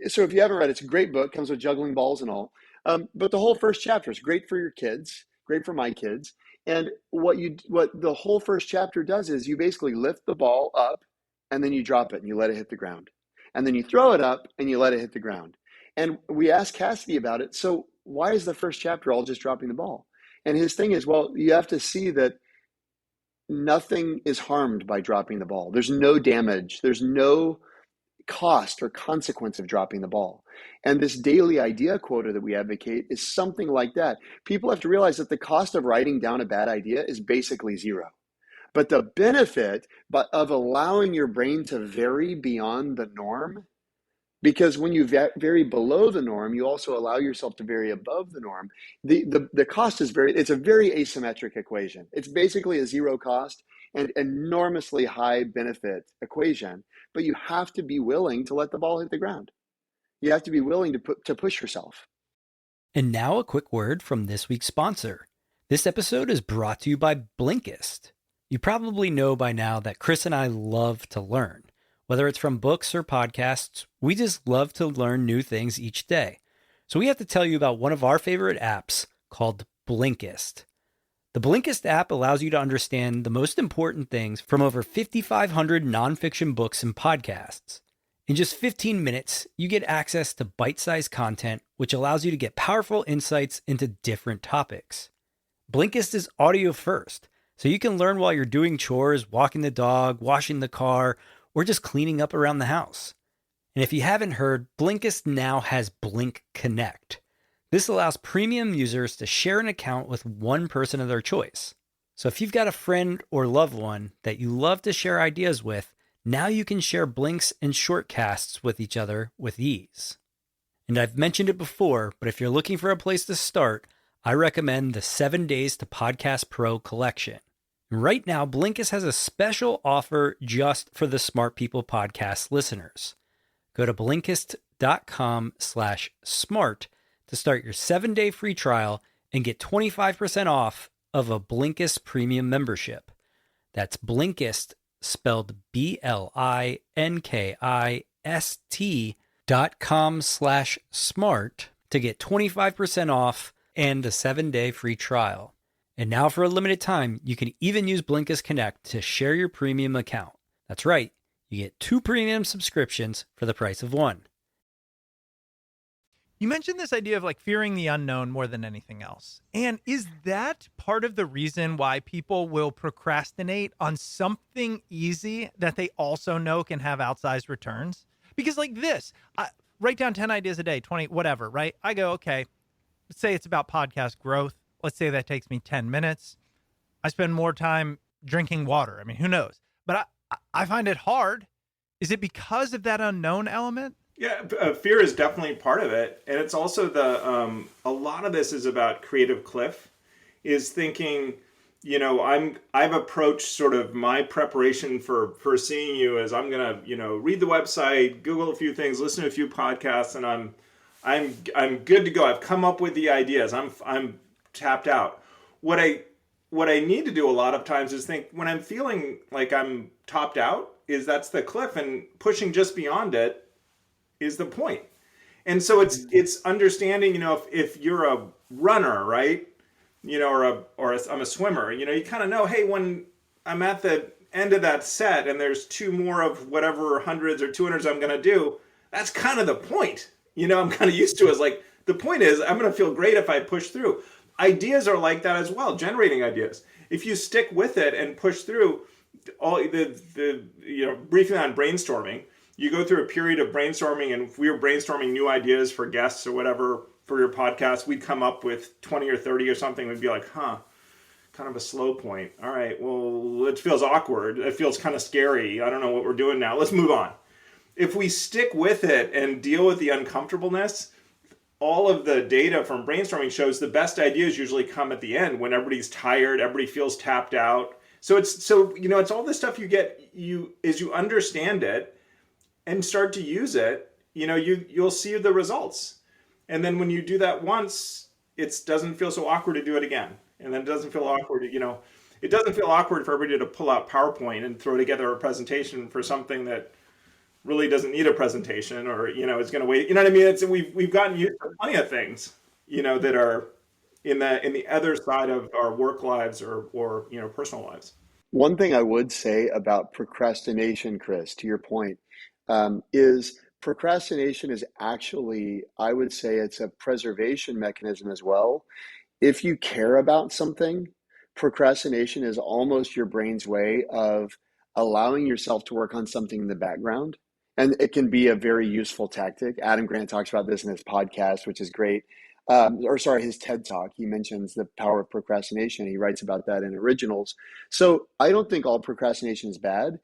Speaker 10: So if you haven't read it, it's a great book, comes with juggling balls and all. But the whole first chapter is great for your kids, great for my kids. And what the whole first chapter does is you basically lift the ball up and then you drop it and you let it hit the ground. And then you throw it up and you let it hit the ground. And we asked Cassidy about it. So why is the first chapter all just dropping the ball? And his thing is, well, you have to see that nothing is harmed by dropping the ball. There's no damage. There's no cost or consequence of dropping the ball. And this daily idea quota that we advocate is something like that. People have to realize that the cost of writing down a bad idea is basically zero. But the benefit of allowing your brain to vary beyond the norm, because when you vary below the norm, you also allow yourself to vary above the norm. The cost is it's a very asymmetric equation. It's basically a zero cost and enormously high benefit equation, but you have to be willing to let the ball hit the ground. You have to be willing to push yourself.
Speaker 9: And now a quick word from this week's sponsor. This episode is brought to you by Blinkist. You probably know by now that Chris and I love to learn. Whether it's from books or podcasts, we just love to learn new things each day. So we have to tell you about one of our favorite apps called Blinkist. The Blinkist app allows you to understand the most important things from over 5,500 nonfiction books and podcasts. In just 15 minutes, you get access to bite-sized content, which allows you to get powerful insights into different topics. Blinkist is audio first, so you can learn while you're doing chores, walking the dog, washing the car, or just cleaning up around the house. And if you haven't heard, Blinkist now has Blink Connect. This allows premium users to share an account with one person of their choice. So if you've got a friend or loved one that you love to share ideas with, now you can share blinks and shortcasts with each other with ease. And I've mentioned it before, but if you're looking for a place to start, I recommend the 7 Days to Podcast Pro collection. Right now, Blinkist has a special offer just for the Smart People Podcast listeners. Go to Blinkist.com/smart to start your 7-day free trial and get 25% off of a Blinkist premium membership. That's Blinkist, spelled BLINKIST.com/smart to get 25% off and a 7-day free trial. And now for a limited time, you can even use Blinkist Connect to share your premium account. That's right, you get 2 premium subscriptions for the price of 1.
Speaker 11: You mentioned this idea of like fearing the unknown more than anything else. And is that part of the reason why people will procrastinate on something easy that they also know can have outsized returns? Because like this, write down 10 ideas a day, 20, whatever, right? I go, okay, let's say it's about podcast growth. Let's say that takes me 10 minutes. I spend more time drinking water. I mean, who knows? But I find it hard. Is it because of that unknown element?
Speaker 12: Yeah, fear is definitely part of it. And it's also a lot of this is about creative cliff, is thinking, you know, I've approached sort of my preparation for seeing you as I'm going to, you know, read the website, Google a few things, listen to a few podcasts, and I'm good to go. I've come up with the ideas. I'm tapped out. What I need to do a lot of times is think when I'm feeling like I'm topped out, is that's the cliff, and pushing just beyond it is the point. And so it's understanding, you know, if you're a runner, right, you know, I'm a swimmer, you know, you kind of know, hey, when I'm at the end of that set and there's 2 more of whatever hundreds or 200s I'm going to do, that's kind of the point. You know, I'm kind of used to it. It's like, the point is I'm going to feel great if I push through. Ideas are like that as well, generating ideas. If you stick with it and push through, all the you know, briefing on brainstorming, you go through a period of brainstorming, and if we were brainstorming new ideas for guests or whatever for your podcast, we'd come up with 20 or 30 or something. We'd be like, kind of a slow point. All right, well, it feels awkward. It feels kind of scary. I don't know what we're doing now. Let's move on. If we stick with it and deal with the uncomfortableness, all of the data from brainstorming shows the best ideas usually come at the end when everybody's tired, everybody feels tapped out. So it's all this stuff you get, as you understand it and start to use it, you know, you'll see the results. And then when you do that once, it doesn't feel so awkward to do it again. And then it doesn't feel awkward, you know, it doesn't feel awkward for everybody to pull out PowerPoint and throw together a presentation for something that really doesn't need a presentation, or, you know, it's going to wait. You know what I mean? We've gotten used to plenty of things, you know, that are in the other side of our work lives or you know, personal lives.
Speaker 10: One thing I would say about procrastination, Chris, to your point, is procrastination is actually, I would say it's a preservation mechanism as well. If you care about something, procrastination is almost your brain's way of allowing yourself to work on something in the background. And it can be a very useful tactic. Adam Grant talks about this in his podcast, which is great. His TED Talk. He mentions the power of procrastination. He writes about that in Originals. So I don't think all procrastination is bad.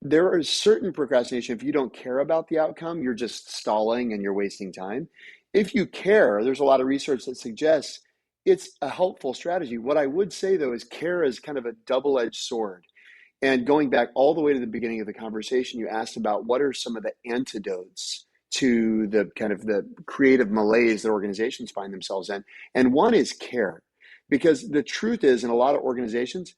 Speaker 10: There is certain procrastination. If you don't care about the outcome, you're just stalling and you're wasting time. If you care, there's a lot of research that suggests it's a helpful strategy. What I would say, though, is care is kind of a double-edged sword. And going back all the way to the beginning of the conversation, you asked about what are some of the antidotes to the kind of the creative malaise that organizations find themselves in. And one is care. Because the truth is, in a lot of organizations,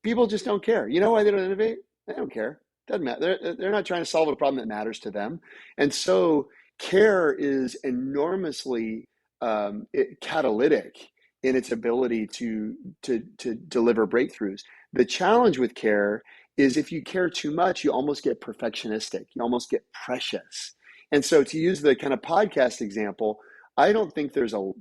Speaker 10: people just don't care. You know why they don't innovate? They don't care. Doesn't matter. They're not trying to solve a problem that matters to them. And so care is enormously catalytic in its ability to deliver breakthroughs. The challenge with care is if you care too much, you almost get perfectionistic. You almost get precious. And so to use the kind of podcast example, I don't think there's a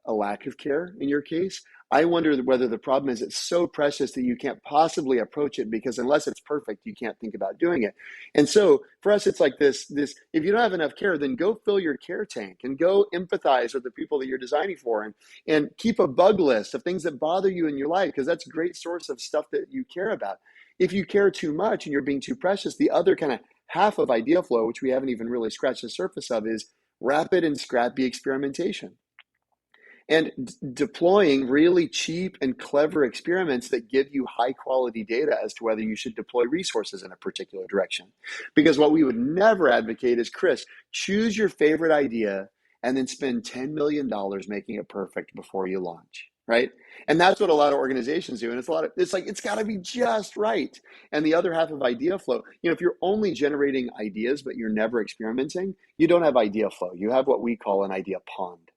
Speaker 10: lack of care in your case. I wonder whether the problem is it's so precious that you can't possibly approach it because unless it's perfect, you can't think about doing it. And so for us, it's like this, if you don't have enough care, then go fill your care tank and go empathize with the people that you're designing for and keep a bug list of things that bother you in your life because that's a great source of stuff that you care about. If you care too much and you're being too precious, the other kind of half of IdeaFlow, which we haven't even really scratched the surface of, is rapid and scrappy experimentation. And deploying really cheap and clever experiments that give you high quality data as to whether you should deploy resources in a particular direction. Because what we would never advocate is, Chris, choose your favorite idea and then spend $10 million making it perfect before you launch, right? And that's what a lot of organizations do. And it's got to be just right. And the other half of IdeaFlow, if you're only generating ideas, but you're never experimenting, you don't have IdeaFlow. You have what we call an idea pond.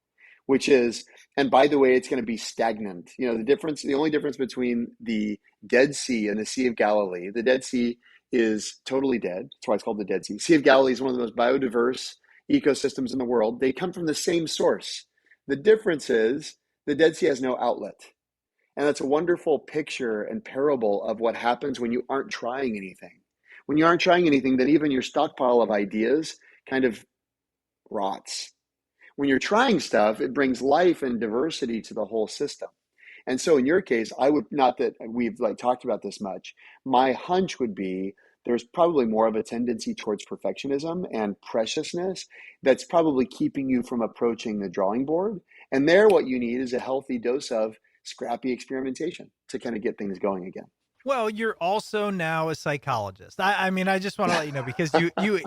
Speaker 10: Which is, and by the way, it's going to be stagnant. The only difference between the Dead Sea and the Sea of Galilee, the Dead Sea is totally dead. That's why it's called the Dead Sea. Sea of Galilee is one of the most biodiverse ecosystems in the world. They come from the same source. The difference is the Dead Sea has no outlet. And that's a wonderful picture and parable of what happens when you aren't trying anything. When you aren't trying anything, then even your stockpile of ideas kind of rots. When you're trying stuff, it brings life and diversity to the whole system. And so in your case, I would, not that we've talked about this much, my hunch would be there's probably more of a tendency towards perfectionism and preciousness that's probably keeping you from approaching the drawing board. And there, what you need is a healthy dose of scrappy experimentation to kind of get things going again.
Speaker 11: Well, you're also now a psychologist. I mean, I just want to let you know because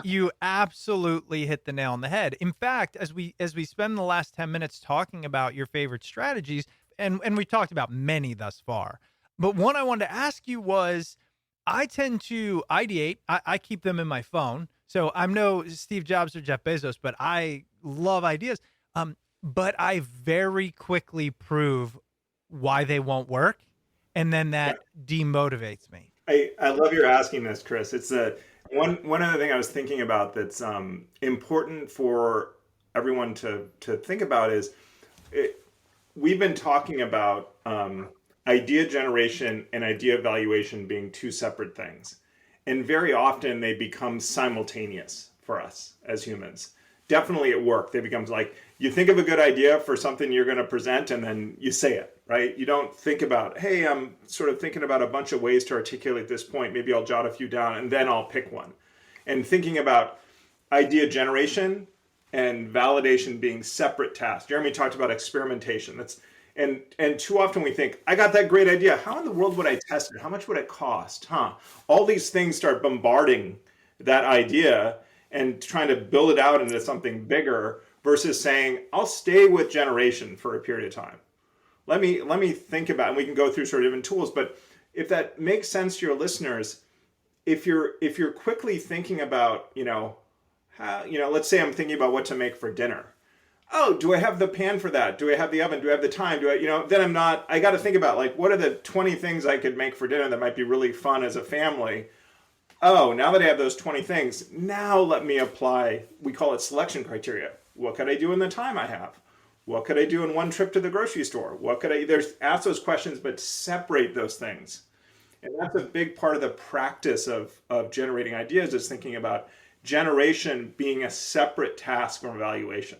Speaker 11: you absolutely hit the nail on the head. In fact, as we spend the last 10 minutes talking about your favorite strategies, and we talked about many thus far, but one I wanted to ask you was, I tend to ideate. I keep them in my phone. So I'm no Steve Jobs or Jeff Bezos, but I love ideas. But I very quickly prove why they won't work. And then that demotivates me.
Speaker 12: I love your asking this, Chris. It's one other thing I was thinking about that's important for everyone to think about is we've been talking about idea generation and idea evaluation being two separate things. And very often they become simultaneous for us as humans. Definitely at work, they become like, you think of a good idea for something you're going to present and then you say it, right? You don't think about, hey, I'm sort of thinking about a bunch of ways to articulate this point. Maybe I'll jot a few down and then I'll pick one. And thinking about idea generation and validation being separate tasks. Jeremy talked about experimentation. And too often we think, I got that great idea. How in the world would I test it? How much would it cost? All these things start bombarding that idea and trying to build it out into something bigger versus saying, I'll stay with generation for a period of time. Let me think about it. And we can go through sort of different tools, but if that makes sense to your listeners, if you're quickly thinking about, let's say I'm thinking about what to make for dinner. Oh, do I have the pan for that? Do I have the oven? Do I have the time? Then I got to think about what are the 20 things I could make for dinner that might be really fun as a family. oh, now that I have those 20 things, now let me apply, we call it selection criteria. What could I do in the time I have? What could I do in one trip to the grocery store? What could I, ask those questions, but separate those things. And that's a big part of the practice of generating ideas, is thinking about generation being a separate task from evaluation.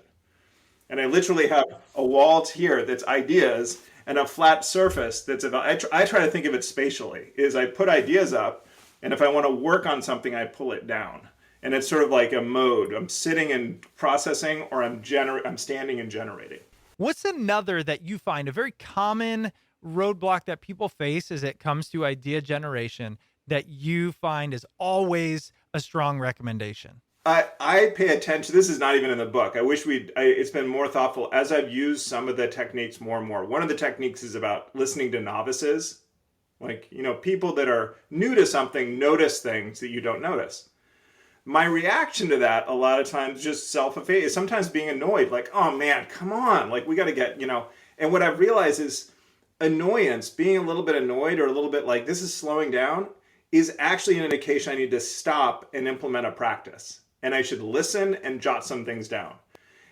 Speaker 12: And I literally have a wall here that's ideas and a flat surface that's about, I try to think of it spatially, is I put ideas up, and if I want to work on something, I pull it down. And it's sort of like a mode. I'm sitting and processing, or I'm standing and generating.
Speaker 11: What's another that you find a very common roadblock that people face as it comes to idea generation that you find is always a strong recommendation?
Speaker 12: I pay attention. This is not even in the book. I wish it's been more thoughtful as I've used some of the techniques more and more. One of the techniques is about listening to novices. Like, people that are new to something notice things that you don't notice. My reaction to that a lot of times just self-effacing, sometimes being annoyed, like, oh man, come on, like we got to get, and what I've realized is annoyance, being a little bit annoyed or a little bit like this is slowing down, is actually an indication I need to stop and implement a practice. And I should listen and jot some things down.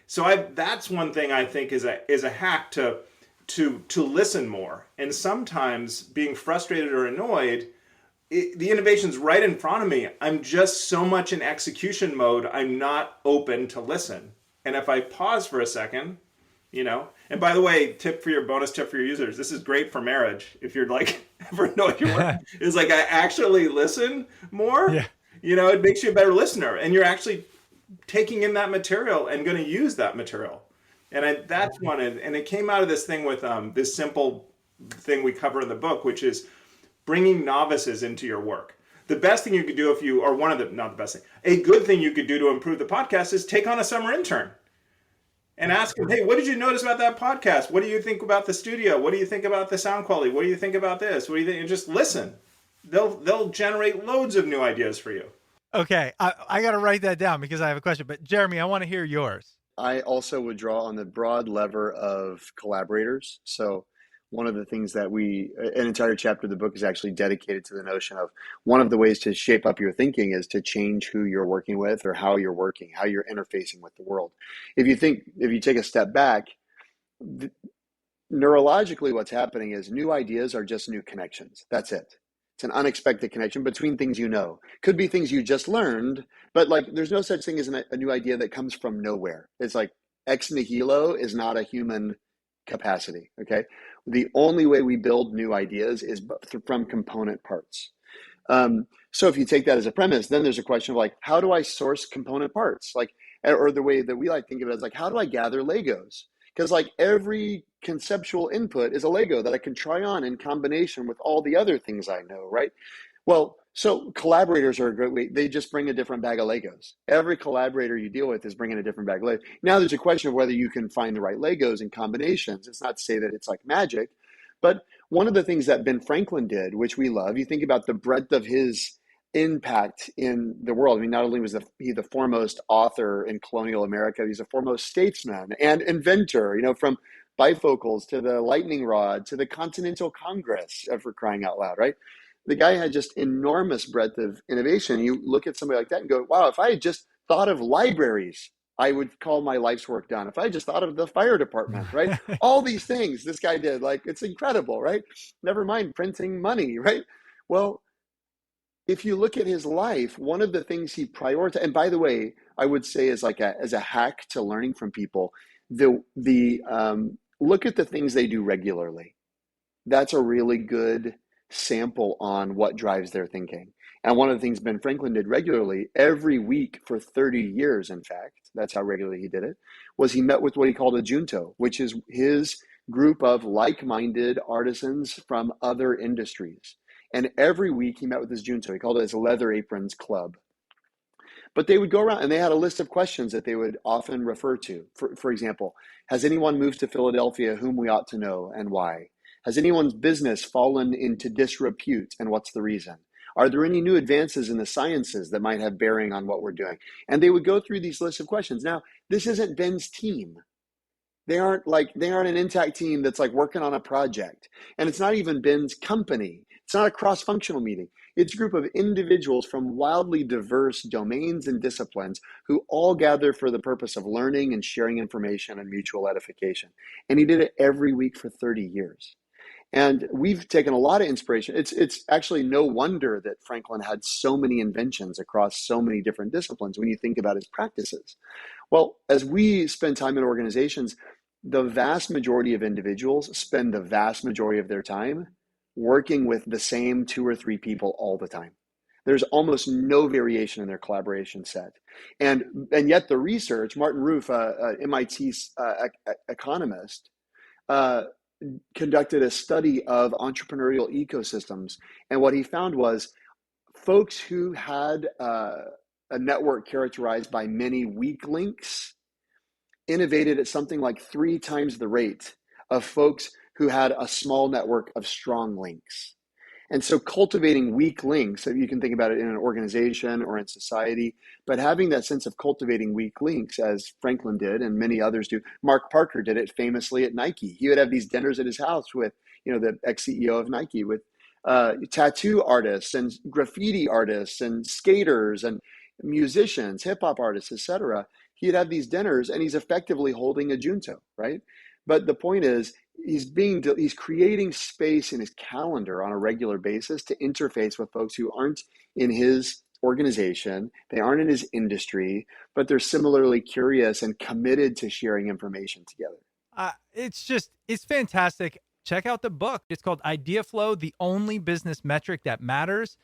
Speaker 12: So that's one thing I think is a hack to listen more. And sometimes being frustrated or annoyed, the innovation's right in front of me. I'm just so much in execution mode, I'm not open to listen. And if I pause for a second, and by the way, bonus tip for your users, this is great for marriage. If you're like, ever annoyed your wife, is like, I actually listen more. Yeah. It makes you a better listener, and you're actually taking in that material and going to use that material. And that's one, and it came out of this thing with this simple thing we cover in the book, which is bringing novices into your work. The best thing you could do not the best thing, a good thing you could do to improve the podcast is take on a summer intern and ask them, hey, what did you notice about that podcast? What do you think about the studio? What do you think about the sound quality? What do you think about this? What do you think? And just listen. They'll generate loads of new ideas for you.
Speaker 11: Okay, I got to write that down because I have a question. But Jeremy, I want to hear yours.
Speaker 10: I also would draw on the broad lever of collaborators. So one of the things that an entire chapter of the book is actually dedicated to the notion of one of the ways to shape up your thinking is to change who you're working with or how you're working, how you're interfacing with the world. If you take a step back, neurologically what's happening is new ideas are just new connections. That's it. It's an unexpected connection between things Could be things you just learned, but there's no such thing as a new idea that comes from nowhere. It's like ex nihilo is not a human capacity, okay? The only way we build new ideas is from component parts. So if you take that as a premise, then there's a question of how do I source component parts? Or the way that we like to think of it as how do I gather Legos? Because every conceptual input is a Lego that I can try on in combination with all the other things I know, right? Well, so collaborators are a great way. They just bring a different bag of Legos. Every collaborator you deal with is bringing a different bag of Legos. Now there's a question of whether you can find the right Legos and combinations. It's not to say that it's like magic, but one of the things that Ben Franklin did, which we love, you think about the breadth of his impact in the world. I mean, not only was he the foremost author in colonial America, he's a foremost statesman and inventor, from bifocals to the lightning rod to the Continental Congress, for crying out loud, right? The guy had just enormous breadth of innovation. You look at somebody like that and go, wow, if I had just thought of libraries, I would call my life's work done. If I just thought of the fire department, right? All these things this guy did, it's incredible, right? Never mind printing money, right? Well, if you look at his life, one of the things he prioritized, and by the way, I would say as a hack to learning from people, look at the things they do regularly. That's a really good sample on what drives their thinking. And one of the things Ben Franklin did regularly, every week for 30 years, in fact, that's how regularly he did it, was he met with what he called a junto, which is his group of like-minded artisans from other industries. And every week he met with his junto. He called it his Leather Aprons Club. But they would go around and they had a list of questions that they would often refer to. For example, has anyone moved to Philadelphia whom we ought to know and why? Has anyone's business fallen into disrepute and what's the reason? Are there any new advances in the sciences that might have bearing on what we're doing? And they would go through these lists of questions. Now, this isn't Ben's team. They aren't an intact team that's working on a project. And it's not even Ben's company. It's not a cross-functional meeting. It's a group of individuals from wildly diverse domains and disciplines who all gather for the purpose of learning and sharing information and mutual edification. And he did it every week for 30 years. And we've taken a lot of inspiration. It's actually no wonder that Franklin had so many inventions across so many different disciplines when you think about his practices. Well, as we spend time in organizations, the vast majority of individuals spend the vast majority of their time working with the same 2 or 3 people all the time. There's almost no variation in their collaboration set. And yet the research, Martin Roof, MIT economist, conducted a study of entrepreneurial ecosystems. And what he found was folks who had a network characterized by many weak links innovated at something like 3 times the rate of folks who had a small network of strong links. And so cultivating weak links, you can think about it in an organization or in society, but having that sense of cultivating weak links, as Franklin did and many others do. Mark Parker did it famously at Nike. He would have these dinners at his house with, the ex-CEO of Nike, with tattoo artists and graffiti artists and skaters and musicians, hip hop artists, etc. He'd have these dinners and he's effectively holding a junto, right? But the point is, he's creating space in his calendar on a regular basis to interface with folks who aren't in his organization, they aren't in his industry, but they're similarly curious and committed to sharing information together.
Speaker 11: It's fantastic. Check out the book. It's called IdeaFlow, the only business metric that matters.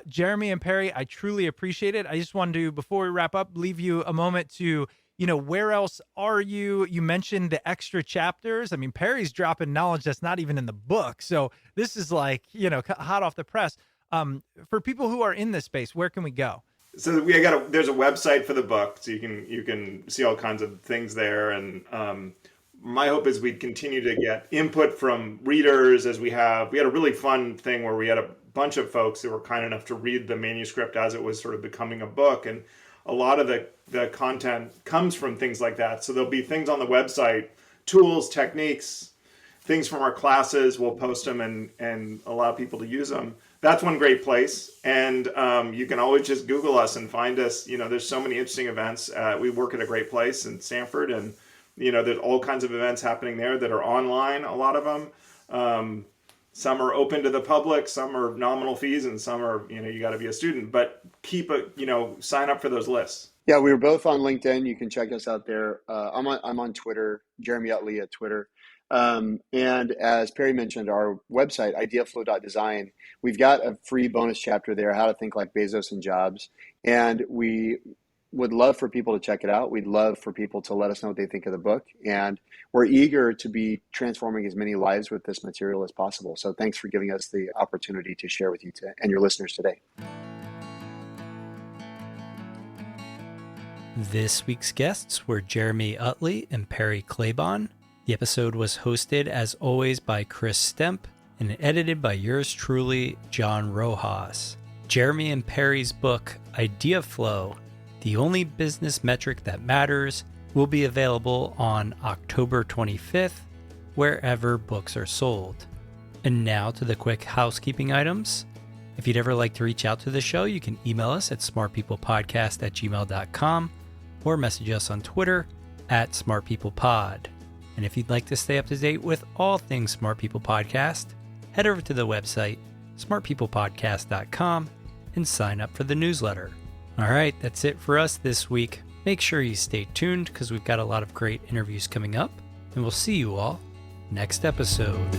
Speaker 11: Jeremy and Perry, I truly appreciate it. I just wanted to, before we wrap up, leave you a moment to, where else are you? You mentioned the extra chapters. I mean, Perry's dropping knowledge that's not even in the book. So this is like, hot off the press. For people who are in this space, where can we go?
Speaker 12: So there's a website for the book, so you can see all kinds of things there. And my hope is we'd continue to get input from readers we had a really fun thing where we had a bunch of folks that were kind enough to read the manuscript as it was sort of becoming a book. And a lot of the content comes from things like that. So there'll be things on the website, tools, techniques, things from our classes. We'll post them and allow people to use them. That's one great place. And you can always just Google us and find us. There's so many interesting events. We work at a great place in Stanford, and there's all kinds of events happening there that are online, a lot of them. Some are open to the public, some are nominal fees, and some are, you got to be a student. But sign up for those lists.
Speaker 10: Yeah, we were both on LinkedIn. You can check us out there. I'm on Twitter, Jeremy Utley at Twitter. And as Perry mentioned, our website, ideaflow.design, we've got a free bonus chapter there, how to think like Bezos and Jobs. And we would love for people to check it out. We'd love for people to let us know what they think of the book. And we're eager to be transforming as many lives with this material as possible. So thanks for giving us the opportunity to share with you and your listeners today.
Speaker 9: This week's guests were Jeremy Utley and Perry Klebahn. The episode was hosted, as always, by Chris Stemp and edited by yours truly, John Rojas. Jeremy and Perry's book, IdeaFlow, the only business metric that matters, will be available on October 25th, wherever books are sold. And now to the quick housekeeping items. If you'd ever like to reach out to the show, you can email us at smartpeoplepodcast@gmail.com or message us on Twitter @smartpeoplepod. And if you'd like to stay up to date with all things Smart People Podcast, head over to the website smartpeoplepodcast.com and sign up for the newsletter. All right, that's it for us this week. Make sure you stay tuned because we've got a lot of great interviews coming up, and we'll see you all next episode.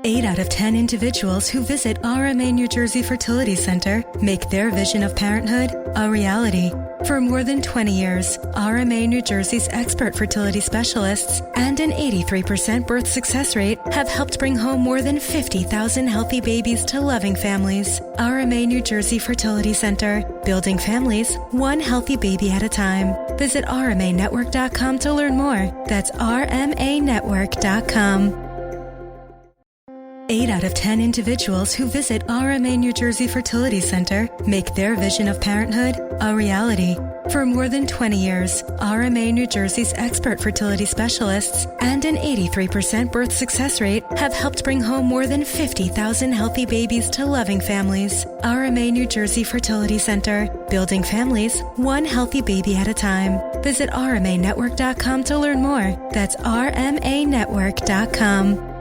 Speaker 15: 8 out of 10 individuals who visit RMA New Jersey Fertility Center make their vision of parenthood a reality. For more than 20 years, RMA New Jersey's expert fertility specialists and an 83% birth success rate have helped bring home more than 50,000 healthy babies to loving families. RMA New Jersey Fertility Center, building families one healthy baby at a time. Visit rmanetwork.com to learn more. That's rmanetwork.com. 8 out of 10 individuals who visit RMA New Jersey Fertility Center make their vision of parenthood a reality. For more than 20 years, RMA New Jersey's expert fertility specialists and an 83% birth success rate have helped bring home more than 50,000 healthy babies to loving families. RMA New Jersey Fertility Center, building families one healthy baby at a time. Visit RMAnetwork.com to learn more. That's RMAnetwork.com.